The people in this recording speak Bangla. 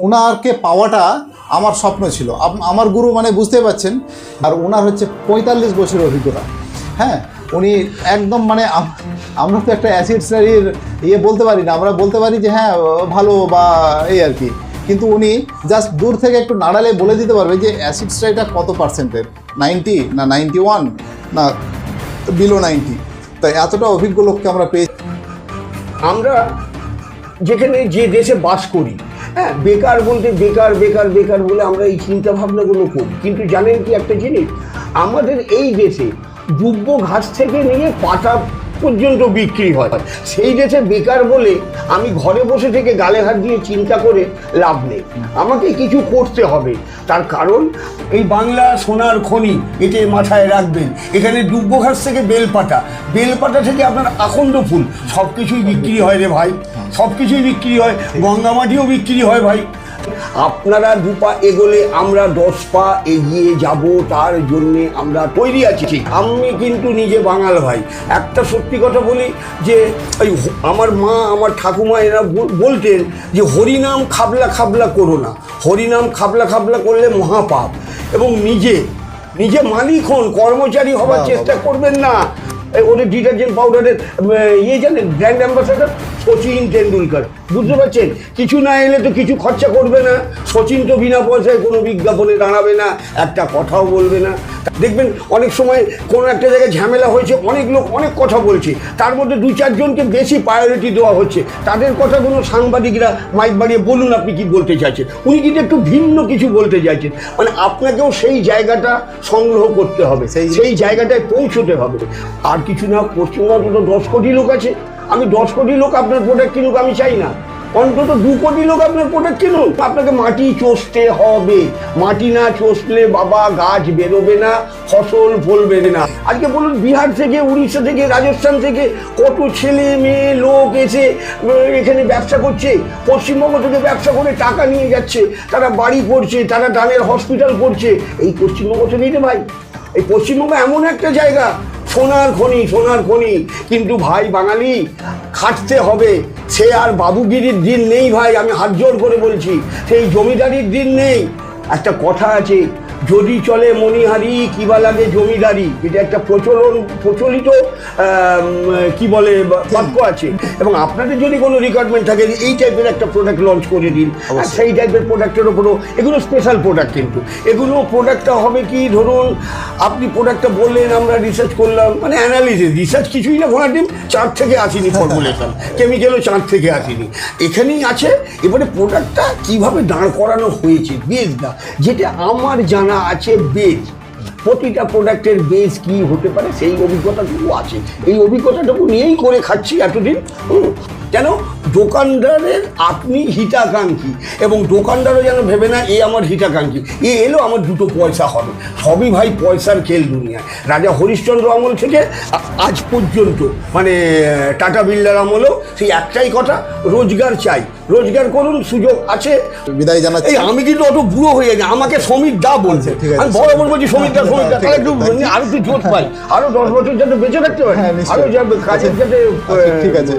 ওনারকে পাওয়াটা আমার স্বপ্ন ছিল। আমার গুরু মানে বুঝতে পারছেন। আর ওনার হচ্ছে 45 বছরের অভিজ্ঞতা। হ্যাঁ, উনি একদম মানে আমরা তো একটা অ্যাসিড স্টাডির বলতে পারি না, আমরা বলতে পারি যে হ্যাঁ ভালো বা এই আর কি, কিন্তু উনি জাস্ট দূর থেকে একটু নাড়ালে বলে দিতে পারবে যে অ্যাসিড স্টাডিটা কত পার্সেন্টের, 90 না 91 না বিলো 90। তাই এতটা অভিজ্ঞ লোককে আমরা পেয়েছি। আমরা যেখানে যে দেশে বাস করি, হ্যাঁ, বেকার বলতে বেকার বেকার বেকার বলে আমরা এই চিন্তা ভাবনাগুলো করি, কিন্তু জানেন কি একটা জিনিস, আমাদের এই দেশে দুব্বো ঘাস থেকে নিয়ে পাটা পর্যন্ত বিক্রি হয়। সেই দেশে বেকার বলে আমি ঘরে বসে থেকে গালে হাত দিয়ে চিন্তা করে লাভ নেই, আমাকে কিছু করতে হবে। তার কারণ এই বাংলা সোনার খনি, এতে মাথায় রাখবেন। এখানে দুব্বো ঘাস থেকে বেলপাতা, বেলপাতা থেকে আপনার আকন্দ ফুল, সব কিছুই বিক্রি হয় রে ভাই, সব কিছুই বিক্রি হয়। গঙ্গামাটিও বিক্রি হয় ভাই। আপনারা 2 পা এগোলে আমরা 10 পা এগিয়ে যাব, তার জন্যে আমরা তৈরি আছি। আমি কিন্তু নিজে বাঙাল ভাই। একটা সত্যি কথা বলি যে ওই আমার মা, আমার ঠাকুমা এরা বলতেন যে হরিনাম খাবলা খাবলা করো না, হরিনাম খাবলা খাবলা করলে মহাপাপ, এবং নিজে নিজে মালিক হন, কর্মচারী হবার চেষ্টা করবেন না। ওদের ডিটারজেন্ট পাউডারের জানেন ব্র্যান্ড অ্যাম্বাসাডার সচিন টেন্ডুলকার, বুঝতে পারছেন? কিছু না এলে তো কিছু খরচা করবে না। সচিন তো বিনা পয়সায় কোনো বিজ্ঞাপনে দাঁড়াবে না, একটা কথাও বলবে না। দেখবেন অনেক সময় কোনো একটা জায়গায় ঝামেলা হয়েছে, অনেক লোক অনেক কথা বলছে, তার মধ্যে 2-4 জনকে বেশি প্রায়োরিটি দেওয়া হচ্ছে, তাদের কথাগুলো সাংবাদিকরা মাইক বাড়িয়ে বলুন আপনি কি বলতে চাইছেন। উনি কিন্তু একটু ভিন্ন কিছু বলতে চাইছেন, মানে আপনাকেও সেই জায়গাটা সংগ্রহ করতে হবে, সেই জায়গাটায় পৌঁছতে হবে। আর কিছু না, পশ্চিমবঙ্গে তো 10 কোটি লোক আছে। আমি 10 কোটি লোক আপনার প্রোডাক্ট কিনুক আমি চাই না, অন্তত 2 কোটি লোক আপনার প্রোডাক্ট কিনুক। আপনাকে মাটি চষতে হবে, মাটি না চষলে বাবা গাছ বেরোবে না, ফসল ফলবে না। আজকে বলুন বিহার থেকে, উড়িষ্যা থেকে, রাজস্থান থেকে কত ছেলে মেয়ে লোক এসে এখানে ব্যবসা করছে, পশ্চিমবঙ্গ থেকে ব্যবসা করে টাকা নিয়ে যাচ্ছে, তারা বাড়ি করছে, তারা ডানের হসপিটাল করছে, এই পশ্চিমবঙ্গ থেকেই রে ভাই। এই পশ্চিমবঙ্গ এমন একটা জায়গা, সোনার খনি, সোনার খনি। কিন্তু ভাই বাঙালি খাটতে হবে, সে আর বাবুগিরির দিন নেই ভাই, আমি হাত জোর করে বলছি, সেই জমিদারির দিন নেই। একটা কথা আছে, যদি চলে মণিহারি কিবা লাগে জমিদারি, এটা একটা প্রচলিত কি বলে বাক্য আছে। এবং আপনাদের যদি কোনো রিকোয়ারমেন্ট থাকে যে এই টাইপের একটা প্রোডাক্ট লঞ্চ করে দিন, সেই টাইপের প্রোডাক্টের ওপরও, এগুলো স্পেশাল প্রোডাক্ট, কিন্তু এগুলো প্রোডাক্টটা হবে কি, ধরুন আপনি প্রোডাক্টটা বললেন, আমরা রিসার্চ করলাম, মানে অ্যানালিসিস, রিসার্চ কিছুই না, ঘোড়ার ডিম চাঁদ থেকে আসেনি, ফর্মুলেশন কেমিক্যালও চাঁদ থেকে আসেনি, এখানেই আছে। এবারে প্রোডাক্টটা কীভাবে দাঁড় করানো হয়েছে, বেসটা যেটা আমার জানা আছে, বেস, প্রতিটা প্রোডাক্টের বেস কি হতে পারে সেই অভিজ্ঞতাটুকু আছে। এই অভিজ্ঞতাটুকু নিয়েই করে খাচ্ছি এতদিন। কেন দোকানদারের আপনি হিতাকাঙ্ক্ষী, এবং দোকানদারও যেন ভেবে না এ আমার হিতাকাঙ্ক্ষী, এ এলো আমার 2 পয়সা হবে। সবই ভাই পয়সার খেল দুনিয়ায়। রাজা হরিশ্চন্দ্র আমল থেকে আজ পর্যন্ত, মানে টাটা বিড়লার আমলেও সেই একটাই কথা, রোজগার চাই, রোজগার করুন, সুযোগ আছে। বিদায় জানাচ্ছি। আমি কিন্তু অত বুড়ো হয়ে গেছে, আমাকে সমীর দা বলছে, আমি বড় বলছি সমীর দা, সমীর দা, তাহলে একটু আরো একটু জোর পাই, আরো 10 বছর যাতে বেঁচে থাকতে হয়, আরো যাবে কাজের যাতে। ঠিক আছে।